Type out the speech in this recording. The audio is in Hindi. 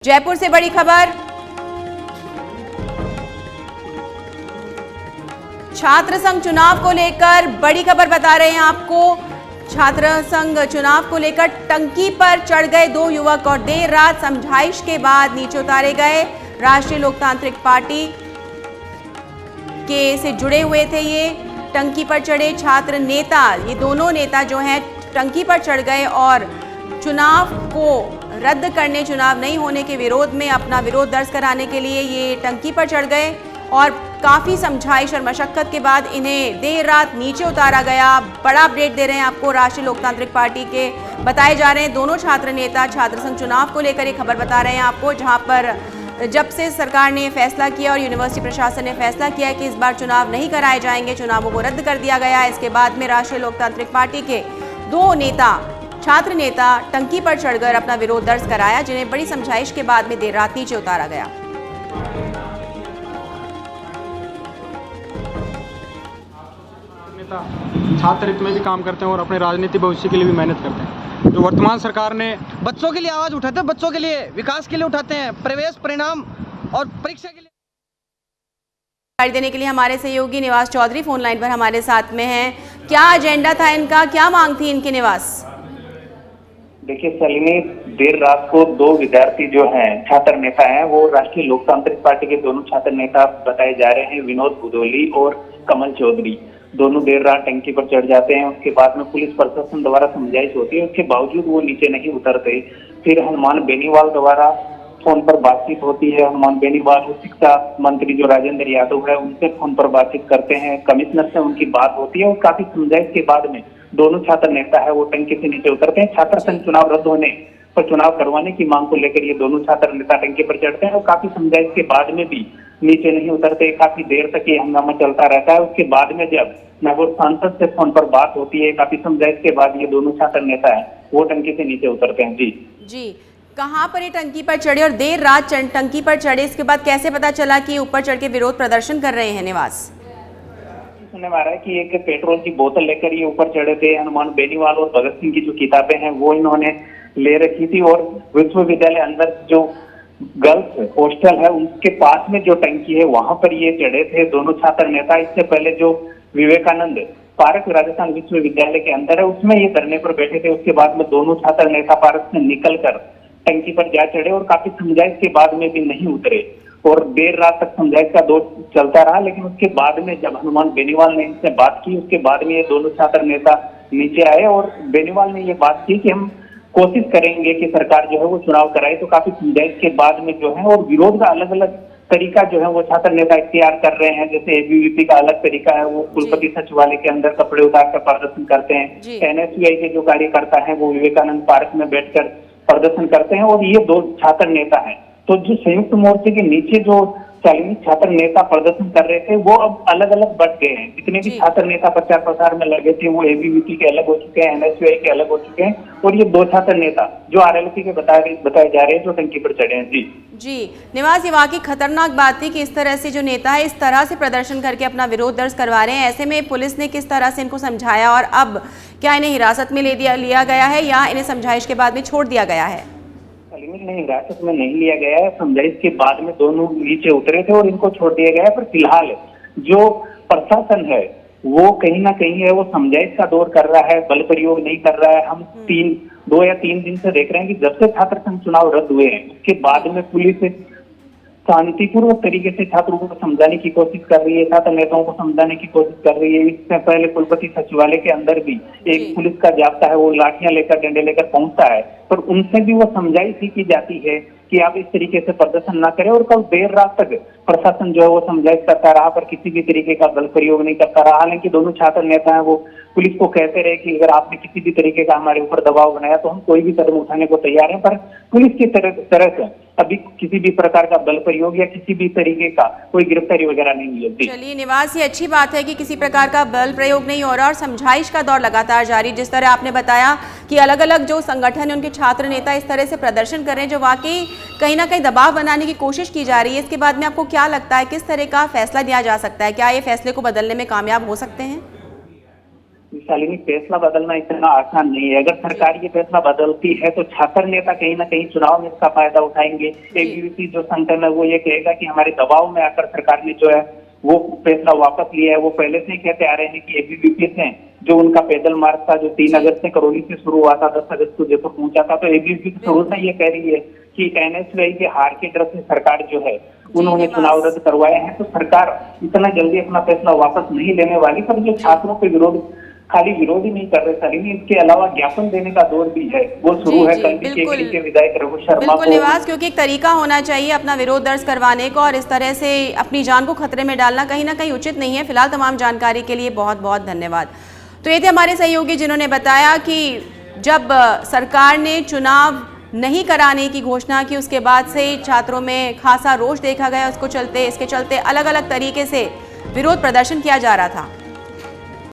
जयपुर से बड़ी खबर। छात्र संघ चुनाव को लेकर बड़ी खबर बता रहे हैं आपको। छात्र संघ चुनाव को लेकर टंकी पर चढ़ गए दो युवक और देर रात समझाइश के बाद नीचे उतारे गए। राष्ट्रीय लोकतांत्रिक पार्टी के से जुड़े हुए थे ये टंकी पर चढ़े छात्र नेता। ये दोनों नेता जो हैं टंकी पर चढ़ गए और चुनाव को रद्द करने, चुनाव नहीं होने के विरोध में अपना विरोध दर्ज कराने के लिए ये टंकी पर चढ़ गए और काफ़ी समझाइश और मशक्कत के बाद इन्हें देर रात नीचे उतारा गया। बड़ा अपडेट दे रहे हैं आपको राष्ट्रीय लोकतांत्रिक पार्टी के बताए जा रहे हैं दोनों छात्र नेता। छात्र संघ चुनाव को लेकर ये खबर बता रहे हैं आपको, जहां पर जब से सरकार ने फैसला किया और यूनिवर्सिटी प्रशासन ने फैसला किया कि इस बार चुनाव नहीं कराए जाएंगे, चुनावों को रद्द कर दिया गया। इसके बाद में राष्ट्रीय लोकतांत्रिक पार्टी के दो नेता, छात्र नेता टंकी पर चढ़कर अपना विरोध दर्ज कराया, जिन्हें बड़ी समझाइश के बाद में देर रात नीचे उतारा गया। नेता छात्र हित में भी काम करते हैं और अपने राजनीतिक भविष्य के लिए भी मेहनत करते हैं। जो वर्तमान सरकार ने बच्चों के लिए आवाज उठाते हैं, बच्चों के लिए, विकास के लिए उठाते हैं, प्रवेश परिणाम और परीक्षा के लिए जानकारी देने के लिए हमारे सहयोगी निवास चौधरी फोन लाइन पर हमारे साथ में हैं। क्या एजेंडा था इनका, क्या मांग थी इनके निवास? देखिए सलिनी, देर रात को दो विद्यार्थी जो हैं, छात्र नेता हैं, वो राष्ट्रीय लोकतांत्रिक पार्टी के दोनों छात्र नेता बताए जा रहे हैं, विनोद बुदौली और कमल चौधरी। दोनों देर रात टंकी पर चढ़ जाते हैं। उसके बाद में पुलिस प्रशासन द्वारा समझाइश होती है, उसके बावजूद वो नीचे नहीं उतरते। फिर हनुमान बेनीवाल द्वारा फोन पर बातचीत होती है। हनुमान बेनीवाल शिक्षा मंत्री जो राजेंद्र यादव है उनसे फोन पर बातचीत करते हैं, कमिश्नर से उनकी बात होती है और काफी समझाइश के बाद में दोनों छात्र नेता है वो टंकी से नीचे उतरते हैं। छात्र संघ चुनाव रद्द होने पर चुनाव करवाने की मांग को लेकर ये दोनों छात्र नेता टंकी पर चढ़ते हैं और काफी समझाइश के बाद में भी नीचे नहीं उतरते। काफी देर तक ये हंगामा चलता रहता है। उसके बाद में जब नागौर सांसद से फोन पर बात होती है, काफी समझाइश के बाद ये दोनों छात्र नेता है वो टंकी से नीचे उतरते हैं। जी, कहाँ पर ये टंकी पर चढ़े और देर रात टंकी पर चढ़े, इसके बाद कैसे पता चला कि ऊपर चढ़ के विरोध प्रदर्शन कर रहे हैं? निवास सुनने में आ रहा है कि एक पेट्रोल की बोतल लेकर ये ऊपर चढ़े थे। हनुमान बेनीवाल और भगत सिंह की जो किताबें हैं वो इन्होंने ले रखी थी और विश्वविद्यालय अंदर जो गर्ल्स हॉस्टल है उसके पास में जो टंकी है वहां पर ये चढ़े थे दोनों छात्र नेता। इससे पहले जो विवेकानंद पार्क राजस्थान विश्वविद्यालय के अंदर है उसमें ये धरने पर बैठे थे। उसके बाद में दोनों छात्र नेता पार्क से निकल कर टंकी पर जा चढ़े और काफी समझाइश के बाद में भी नहीं उतरे और देर रात तक समझाइश का दौर चलता रहा। लेकिन उसके बाद में जब हनुमान बेनीवाल ने इनसे बात की, उसके बाद में ये दोनों छात्र नेता नीचे आए और बेनीवाल ने ये बात की कि हम कोशिश करेंगे कि सरकार जो है वो चुनाव कराए। तो काफी समझाइश के बाद में जो है और विरोध का अलग अलग तरीका जो है वो छात्र नेता इख्तियार कर रहे हैं। जैसे एबीवीपी का अलग तरीका है, वो कुलपति सचिवालय के अंदर कपड़े उतार कर प्रदर्शन करते हैं। एनएसयूआई के जो कार्यकर्ता है वो विवेकानंद पार्क में बैठकर प्रदर्शन करते हैं और ये दो छात्र नेता हैं। तो जो संयुक्त मोर्चे के नीचे जो चालीस छात्र नेता प्रदर्शन कर रहे थे वो अब अलग अलग बट गए हैं। जितने भी छात्र नेता प्रचार प्रसार में लगे थे वो एबीवीपी के अलग हो चुके हैं, एनएसयूआई के अलग हो चुके हैं और ये दो छात्र नेता जो आरएलपी के बताए जा रहे हैं जो टंकी पर चढ़े हैं। जी निवास, ये वाकई खतरनाक बात थी कि इस तरह से जो नेता है इस तरह से प्रदर्शन करके अपना विरोध दर्ज करवा रहे हैं। ऐसे में पुलिस ने किस तरह से इनको समझाया और अब क्या इन्हें हिरासत में लिया गया है या इन्हें समझाइश के बाद में छोड़ दिया गया है? नहीं, हिरासत में नहीं लिया गया है। समझाइश के बाद में दोनों नीचे उतरे थे और इनको छोड़ दिया गया है। पर फिलहाल जो प्रशासन है वो कहीं ना कहीं है वो समझाइश का दौर कर रहा है, बल प्रयोग नहीं कर रहा है। हम 2 या 3 दिन से देख रहे हैं कि जब से छात्र संघ चुनाव रद्द हुए हैं उसके बाद में पुलिस शांतिपूर्वक तरीके से छात्रों को समझाने की कोशिश कर रही है, छात्र नेताओं को समझाने की कोशिश कर रही है। इससे पहले कुलपति सचिवालय के अंदर भी एक पुलिस का जाब्ता है वो लाठियां लेकर, डंडे लेकर पहुंचता है, पर उनसे भी वो समझाइश ही की जाती है कि आप इस तरीके से प्रदर्शन ना करें। और कल देर रात तक प्रशासन जो है वो समझाइश करता रहा पर किसी भी तरीके का बल प्रयोग नहीं करता रहा। हालांकि दोनों छात्र नेता हैं वो पुलिस को कहते रहे कि अगर आपने किसी भी तरीके का हमारे ऊपर दबाव बनाया तो हम कोई भी कदम उठाने को तैयार हैं। पर पुलिस की तरह से अभी किसी भी प्रकार का बल प्रयोग या किसी भी तरीके का कोई गिरफ्तारी वगैरह नहीं हुई है। चलिए निवास, ये अच्छी बात है कि किसी प्रकार का बल प्रयोग नहीं हो रहा और समझाइश का दौर लगातार जारी। जिस तरह आपने बताया कि अलग अलग जो संगठन है उनके छात्र नेता इस तरह से प्रदर्शन कर रहे हैं जो वाकई कहीं ना कहीं दबाव बनाने की कोशिश की जा रही है। इसके बाद में आपको क्या लगता है किस तरह का फैसला लिया जा सकता है? क्या ये फैसले को बदलने में कामयाब हो सकते हैं? शालिनी, फैसला बदलना इतना आसान नहीं है। अगर सरकार ये फैसला बदलती है तो छात्र नेता कहीं ना कहीं चुनाव में इसका फायदा उठाएंगे। एबीवीपी जो संगठन है वो ये कहेगा कि हमारे दबाव में आकर सरकार ने जो है वो फैसला वापस लिया है। वो पहले से ही कहते आ रहे हैं कि एबीवीपी से जो उनका पैदल मार्च था जो 3 अगस्त से करौली से शुरू हुआ था, 10 अगस्त को जयपुर पहुंचा था, तो एबीवीपी शुरू से ये कह रही है कि एनएसयूआई की हार के डर से सरकार जो है उन्होंने चुनाव रद्द करवाए हैं। तो सरकार इतना जल्दी अपना फैसला वापस नहीं लेने वाली। पर जो छात्रों के विरोध खाली विरोध ही नहीं कर रहे शालिनी, इसके अलावा ज्ञापन देने का दौर भी है, वो शुरू है। कल भी केकड़ी के विधायक रघु शर्मा बिल्कुल को निवास, क्योंकि एक तरीका होना चाहिए अपना विरोध दर्ज करवाने का, और इस तरह से अपनी जान को खतरे में डालना कहीं ना कहीं उचित नहीं है। फिलहाल तमाम जानकारी के लिए बहुत बहुत धन्यवाद। तो ये थे हमारे सहयोगी जिन्होंने बताया कि जब सरकार ने चुनाव नहीं कराने की घोषणा की उसके बाद से छात्रों में खासा रोष देखा गया। इसके चलते अलग अलग तरीके से विरोध प्रदर्शन किया जा रहा था।